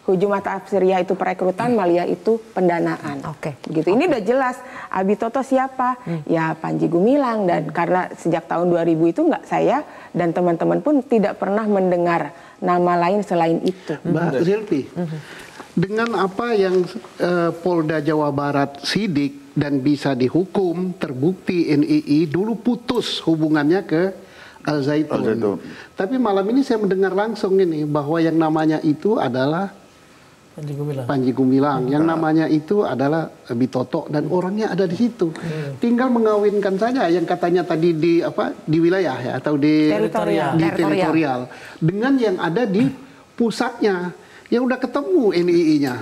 Hujumah tafsiriyah itu perekrutan, maliyah itu pendanaan. Begitu. Ini udah jelas. Abi Toto siapa? Ya Panji Gumilang. Dan karena sejak tahun 2000 itu nggak saya dan teman-teman pun tidak pernah mendengar nama lain selain itu. Mbak Silvi, dengan apa yang Polda Jawa Barat sidik dan bisa dihukum, terbukti NII dulu putus hubungannya ke Al Zaitun. Tapi malam ini saya mendengar langsung ini bahwa yang namanya itu adalah Panji Gumilang, yang namanya itu adalah Abi Toto dan orangnya ada di situ. Tinggal mengawinkan saja yang katanya tadi di wilayah ya atau di teritorial dengan yang ada di pusatnya. Yang udah ketemu NII-nya.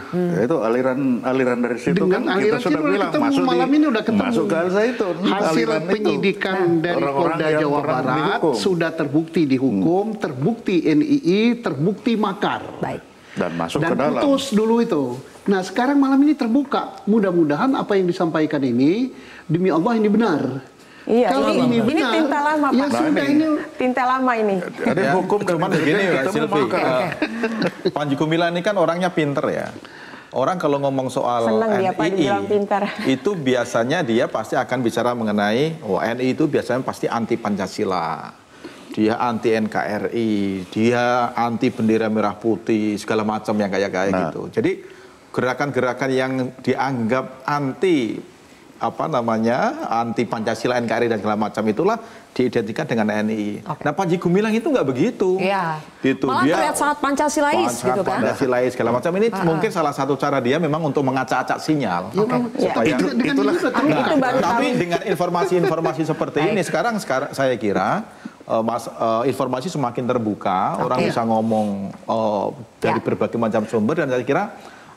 Itu aliran dari situ dengan kan kita sudah bilang masuk malam ini udah ketemu. Masuk ke Al Zaitun. Hasil penyidikan dari Polda Jawa Barat sudah terbukti dihukum, terbukti NII, terbukti makar. Dan masuk ke dalam. Dan putus dulu itu. Nah sekarang malam ini terbuka. Mudah-mudahan apa yang disampaikan ini demi Allah ini benar. Iya, kalau ini benar, tinta lama Pak. Ya sudah ini tinta lama ini. Ada hukum cuman begini ya Silvi. Panji Gumilang ini kan orangnya pinter ya. Orang kalau ngomong soal NII itu biasanya dia pasti akan bicara mengenai NII itu biasanya pasti anti Pancasila. Dia anti NKRI, dia anti bendera merah putih, segala macam yang kayak gitu. Jadi gerakan-gerakan yang dianggap anti anti Pancasila, NKRI dan segala macam itulah diidentikan dengan NII. Nah Panji Gumilang itu nggak begitu. Iya. Gitu. Malah dia terlihat sangat Pancasilais gitu kan. Pancasilais segala macam ini mungkin salah satu cara dia memang untuk mengacak-acak sinyal. Supaya tapi dengan informasi-informasi seperti ini sekarang saya kira informasi semakin terbuka, orang bisa ngomong dari berbagai macam sumber dan saya kira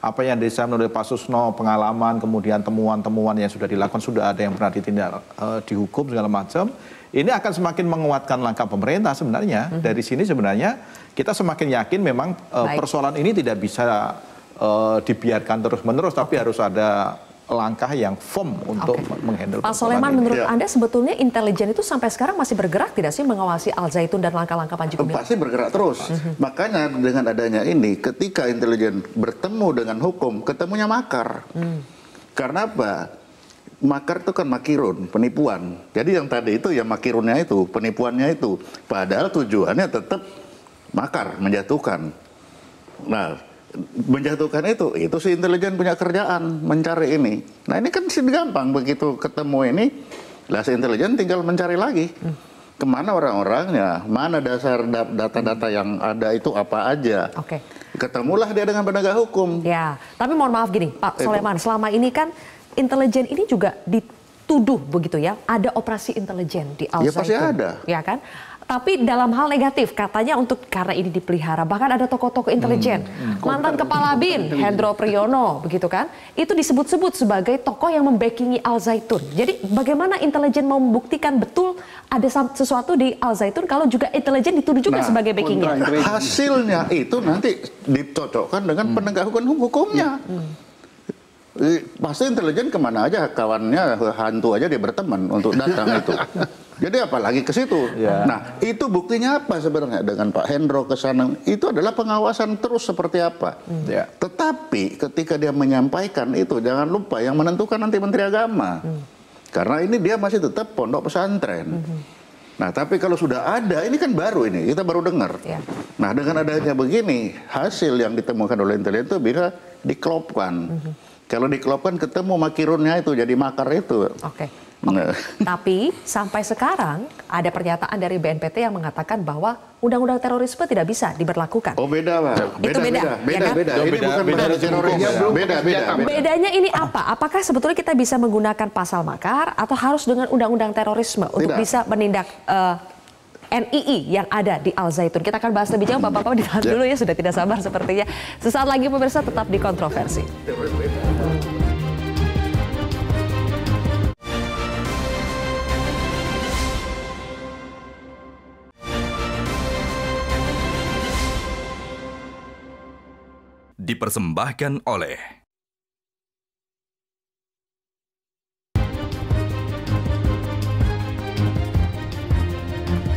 apa yang disampaikan oleh Pak Susno, pengalaman, kemudian temuan-temuan yang sudah dilakukan, sudah ada yang pernah ditindak, dihukum segala macam, ini akan semakin menguatkan langkah pemerintah sebenarnya. Dari sini sebenarnya kita semakin yakin memang persoalan ini tidak bisa dibiarkan terus-menerus, tapi harus ada langkah yang firm untuk menghandle. Pak Soleman, menurut Anda sebetulnya intelijen itu sampai sekarang masih bergerak tidak sih mengawasi Al Zaitun dan langkah-langkah Panji Gumilang? Pasti bergerak terus. Makanya dengan adanya ini, ketika intelijen bertemu dengan hukum, ketemunya makar. Karena apa? Makar itu kan makirun, penipuan. Jadi yang tadi itu ya makirunnya itu, penipuannya itu. Padahal tujuannya tetap makar, menjatuhkan. Nah, menjatuhkan itu si intelijen punya kerjaan mencari ini. Nah ini kan gampang, begitu ketemu ini, lah si intelijen tinggal mencari lagi. Kemana orang-orangnya, mana dasar data-data yang ada itu apa aja. Ketemulah dia dengan penegak hukum. Ya, tapi mohon maaf gini, Pak Soleman, selama ini kan intelijen ini juga dituduh begitu ya, ada operasi intelijen di Al Zaitun. Ya pasti ada. Ya kan? Tapi dalam hal negatif, katanya karena ini dipelihara, bahkan ada tokoh-tokoh intelijen, mantan Kepala BIN, Hendro Priyono, begitu kan, itu disebut-sebut sebagai tokoh yang membackingi Al Zaitun. Jadi bagaimana intelijen mau membuktikan betul ada sesuatu di Al Zaitun kalau juga intelijen dituduh juga sebagai backingnya? Hasilnya itu nanti dicocokkan dengan penegak hukumnya. Pasti intelijen kemana aja, kawannya hantu aja dia berteman untuk datang itu. Jadi apalagi ke situ. Nah, itu buktinya apa sebenarnya dengan Pak Hendro ke sana? Itu adalah pengawasan terus seperti apa. Tetapi ketika dia menyampaikan itu, jangan lupa yang menentukan nanti Menteri Agama. Karena ini dia masih tetap pondok pesantren. Nah, tapi kalau sudah ada, ini kan baru ini, kita baru dengar. Nah, dengan adanya begini, hasil yang ditemukan oleh intelijen itu bisa diklopkan. Kalau diklopkan ketemu makirunnya itu, jadi makar itu. Tapi sampai sekarang ada pernyataan dari BNPT yang mengatakan bahwa undang-undang terorisme tidak bisa diberlakukan. Oh beda, Pak. Itu beda. Ini bukan terorisme. Beda. Bedanya ini apa? Apakah sebetulnya kita bisa menggunakan pasal makar atau harus dengan undang-undang terorisme untuk bisa menindak NII yang ada di Al Zaitun? Kita akan bahas lebih jauh. Bapak-bapak ditahan dulu ya, sudah tidak sabar sepertinya. Sesaat lagi pemirsa tetap di Kontroversi. Dipersembahkan oleh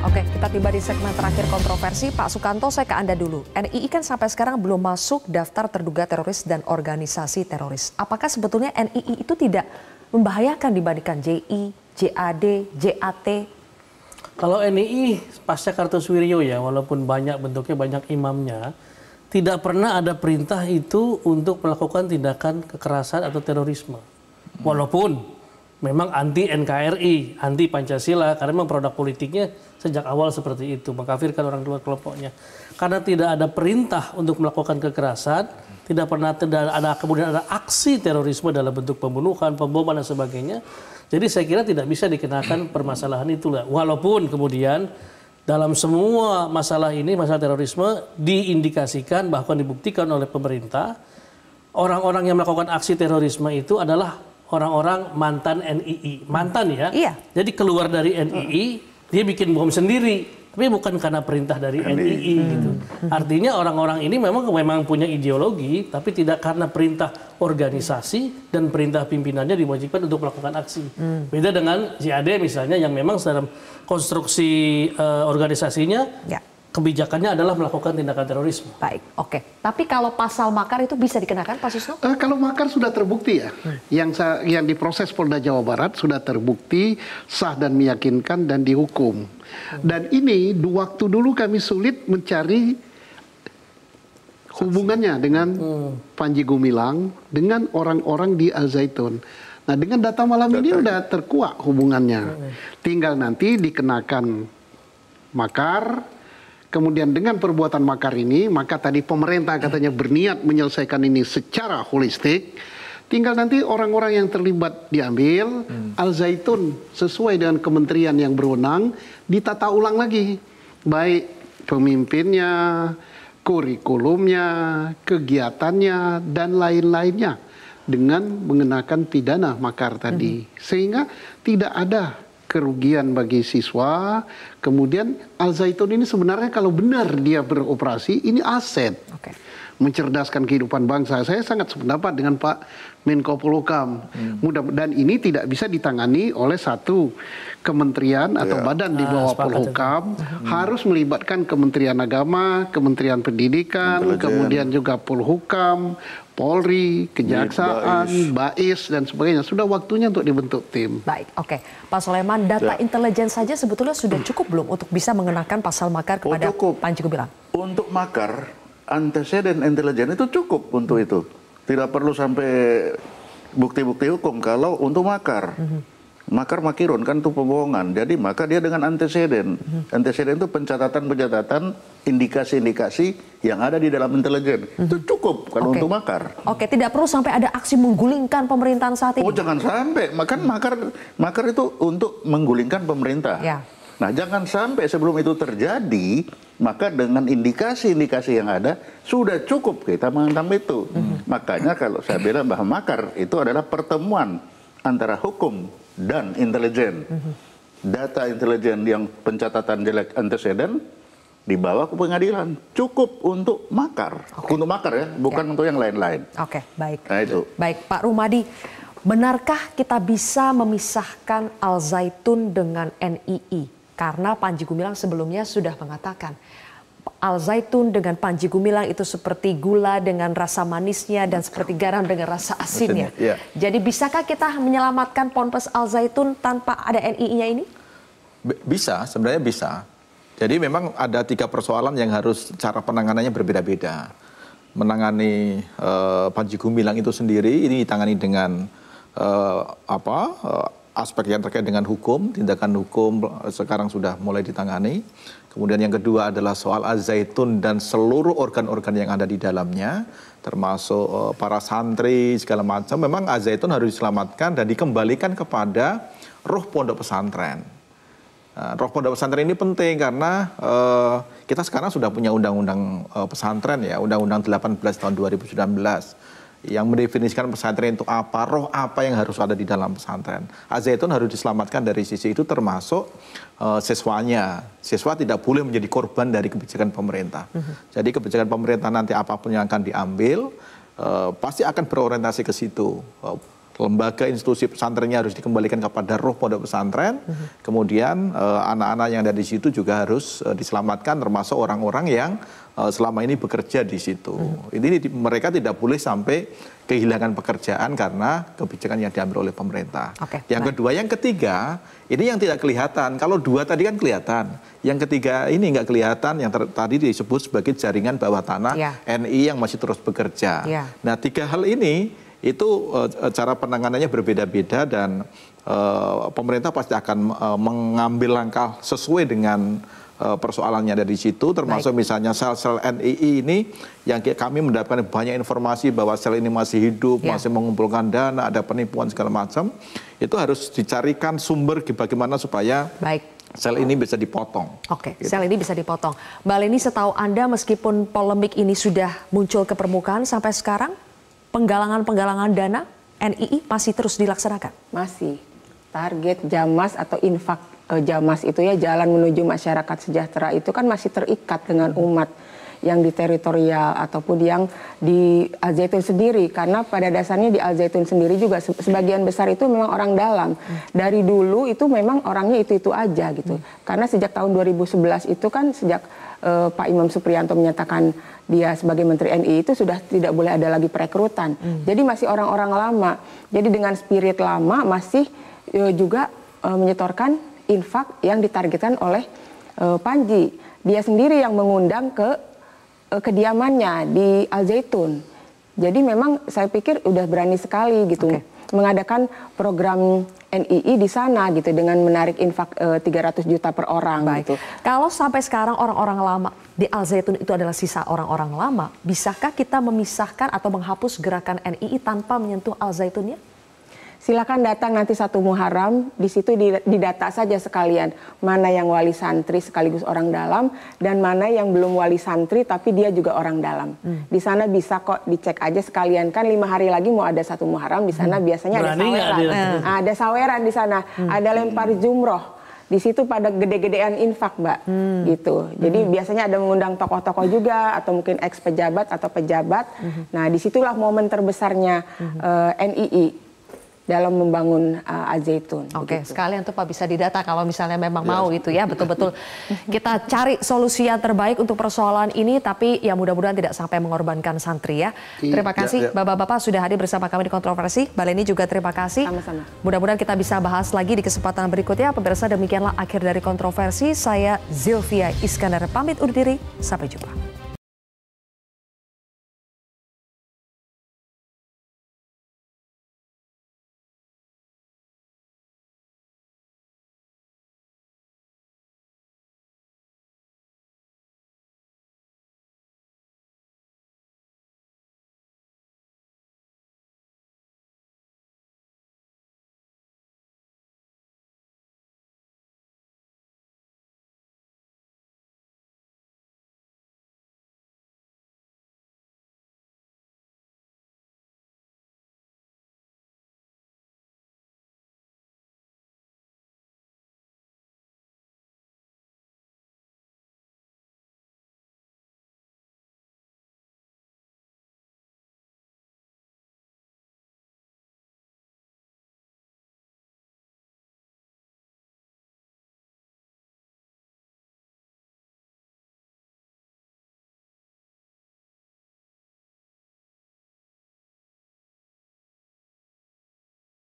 Oke, kita tiba di segmen terakhir kontroversi. Pak Sukanto, saya ke Anda dulu. NII kan sampai sekarang belum masuk daftar terduga teroris dan organisasi teroris. Apakah sebetulnya NII itu tidak membahayakan dibandingkan JI, JAD, JAT? Kalau NII pasca Kartosuwiryo ya, walaupun banyak bentuknya, banyak imamnya, tidak pernah ada perintah itu untuk melakukan tindakan kekerasan atau terorisme. Walaupun memang anti NKRI, anti Pancasila, karena memang produk politiknya sejak awal seperti itu, mengkafirkan orang dua kelompoknya. Karena tidak ada perintah untuk melakukan kekerasan, tidak kemudian ada aksi terorisme dalam bentuk pembunuhan, pemboman dan sebagainya. Jadi saya kira tidak bisa dikenakan permasalahan itulah. Walaupun kemudian dalam semua masalah ini, masalah terorisme, diindikasikan bahkan dibuktikan oleh pemerintah, orang-orang yang melakukan aksi terorisme itu adalah orang-orang mantan NII. Mantan ya? Iya. Jadi keluar dari NII, dia bikin bom sendiri. Tapi bukan karena perintah dari NII gitu. Artinya orang-orang ini memang punya ideologi, tapi tidak karena perintah organisasi dan perintah pimpinannya diwajibkan untuk melakukan aksi. Beda dengan JAD misalnya yang memang dalam konstruksi organisasinya kebijakannya adalah melakukan tindakan terorisme. Baik, oke. Tapi kalau pasal makar itu bisa dikenakan, Pak Susno? Kalau makar sudah terbukti ya, yang diproses Polda Jawa Barat sudah terbukti sah dan meyakinkan dan dihukum. Dan ini waktu dulu kami sulit mencari hubungannya dengan Panji Gumilang dengan orang-orang di Al Zaitun. Nah, dengan data malam ini udah terkuak hubungannya. Tinggal nanti dikenakan makar. Kemudian dengan perbuatan makar ini, maka tadi pemerintah katanya berniat menyelesaikan ini secara holistik. Tinggal nanti orang-orang yang terlibat diambil, Al Zaitun sesuai dengan kementerian yang berwenang, ditata ulang lagi. Baik pemimpinnya, kurikulumnya, kegiatannya, dan lain-lainnya dengan mengenakan pidana makar tadi. Sehingga tidak ada kerugian bagi siswa. Kemudian Al Zaitun ini sebenarnya kalau benar dia beroperasi, ini aset. Mencerdaskan kehidupan bangsa. Saya sangat sependapat dengan Pak Menko Polhukam. Dan ini tidak bisa ditangani oleh satu kementerian atau badan di bawah Polhukam. Harus melibatkan Kementerian Agama, Kementerian Pendidikan, kemudian juga Polhukam, Polri, Kejaksaan, Bais, dan sebagainya. Sudah waktunya untuk dibentuk tim. Baik, oke. Pak Soleman, data intelijen saja sebetulnya sudah cukup belum untuk bisa mengenakan pasal makar kepada Panji Gumilang? Untuk makar, anteseden intelijen itu cukup untuk itu. Tidak perlu sampai bukti-bukti hukum kalau untuk makar. Makar makirun kan itu pembohongan. Jadi maka dia dengan anteseden. Anteseden itu pencatatan-pencatatan indikasi-indikasi yang ada di dalam intelijen. Itu cukup kalau untuk makar. Oke, tidak perlu sampai ada aksi menggulingkan pemerintahan saat ini. Oh, jangan sampai. Makar itu untuk menggulingkan pemerintah. Ya. Nah, jangan sampai sebelum itu terjadi, maka dengan indikasi-indikasi yang ada, sudah cukup kita menghantam itu. Makanya kalau saya bilang bahwa makar itu adalah pertemuan antara hukum dan intelijen. Data intelijen yang pencatatan jelek anteseden dibawa ke pengadilan. Cukup untuk makar. Untuk makar ya, bukan untuk yang lain-lain. Oke, baik. Nah, itu. Baik, Pak Rumadi, benarkah kita bisa memisahkan Al Zaitun dengan NII? Karena Panji Gumilang sebelumnya sudah mengatakan Al Zaitun dengan Panji Gumilang itu seperti gula dengan rasa manisnya dan seperti garam dengan rasa asinnya. Jadi bisakah kita menyelamatkan Ponpes Al Zaitun tanpa ada NII-nya ini? Bisa, sebenarnya bisa. Jadi memang ada 3 persoalan yang harus cara penanganannya berbeda-beda. Menangani Panji Gumilang itu sendiri ini ditangani dengan aspek yang terkait dengan hukum, tindakan hukum sekarang sudah mulai ditangani. Kemudian yang kedua adalah soal Al Zaitun dan seluruh organ-organ yang ada di dalamnya, termasuk para santri segala macam. Memang Al Zaitun harus diselamatkan dan dikembalikan kepada roh pondok pesantren. Roh pondok pesantren ini penting karena kita sekarang sudah punya undang-undang pesantren ya, Undang-Undang 18 tahun 2019. Yang mendefinisikan pesantren itu apa, roh apa yang harus ada di dalam pesantren. Al Zaitun harus diselamatkan dari sisi itu, termasuk siswanya. Siswa tidak boleh menjadi korban dari kebijakan pemerintah. Jadi kebijakan pemerintah nanti apapun yang akan diambil, pasti akan berorientasi ke situ. Lembaga institusi pesantrennya harus dikembalikan kepada roh pondok pesantren. Kemudian anak-anak yang ada di situ juga harus diselamatkan, termasuk orang-orang yang selama ini bekerja di situ. Ini mereka tidak boleh sampai kehilangan pekerjaan karena kebijakan yang diambil oleh pemerintah. Yang kedua, yang ketiga, ini yang tidak kelihatan. Kalau 2 tadi kan kelihatan. Yang ketiga ini nggak kelihatan, yang tadi disebut sebagai jaringan bawah tanah NI yang masih terus bekerja. Nah, 3 hal ini itu cara penanganannya berbeda-beda dan pemerintah pasti akan mengambil langkah sesuai dengan persoalannya dari situ, termasuk misalnya sel-sel NII ini yang kami mendapatkan banyak informasi bahwa sel ini masih hidup, masih mengumpulkan dana, ada penipuan segala macam. Itu harus dicarikan sumber bagaimana supaya sel ini bisa dipotong. Sel ini bisa dipotong. Mbak Leni, setahu Anda meskipun polemik ini sudah muncul ke permukaan sampai sekarang, penggalangan dana NII masih terus dilaksanakan? Masih. Target Jamas atau infak Jamas itu ya, jalan menuju masyarakat sejahtera itu kan masih terikat dengan umat yang di teritorial ataupun yang di Al Zaitun sendiri, karena pada dasarnya di Al Zaitun sendiri juga sebagian besar itu memang orang dalam. Dari dulu itu memang orangnya itu aja gitu. Karena sejak tahun 2011 itu kan sejak Pak Imam Supriyanto menyatakan dia sebagai Menteri NI itu sudah tidak boleh ada lagi perekrutan. Jadi masih orang-orang lama. Jadi dengan spirit lama masih juga menyetorkan infak yang ditargetkan oleh Panji. Dia sendiri yang mengundang ke kediamannya di Al Zaitun. Jadi memang saya pikir udah berani sekali gitu mengadakan program NII di sana gitu dengan menarik infak 300 juta per orang. Gitu. Kalau sampai sekarang orang-orang lama di Al Zaitun itu adalah sisa orang-orang lama, bisakah kita memisahkan atau menghapus gerakan NII tanpa menyentuh Al Zaitunnya? silakan datang nanti 1 Muharram, di situ didata saja sekalian mana yang wali santri sekaligus orang dalam dan mana yang belum wali santri tapi dia juga orang dalam. Di sana bisa kok dicek aja sekalian, kan 5 hari lagi mau ada 1 Muharram di sana biasanya ada saweran. Ada saweran di sana, ada lempar jumroh. Di situ pada gede-gedean infak, Mbak, gitu. Jadi biasanya ada mengundang tokoh-tokoh juga atau mungkin ex pejabat atau pejabat. Nah, disitulah momen terbesarnya NII dalam membangun Al-Zaitun. Oke, sekalian tuh Pak bisa didata kalau misalnya memang mau gitu ya, betul-betul kita cari solusi yang terbaik untuk persoalan ini, tapi ya mudah-mudahan tidak sampai mengorbankan santri ya. Terima kasih Bapak-Bapak sudah hadir bersama kami di Kontroversi. Mbak Leni juga terima kasih. Sama-sama. Mudah-mudahan kita bisa bahas lagi di kesempatan berikutnya. Pemirsa, demikianlah akhir dari Kontroversi. Saya Zilvia Iskandar pamit undur diri. Sampai jumpa.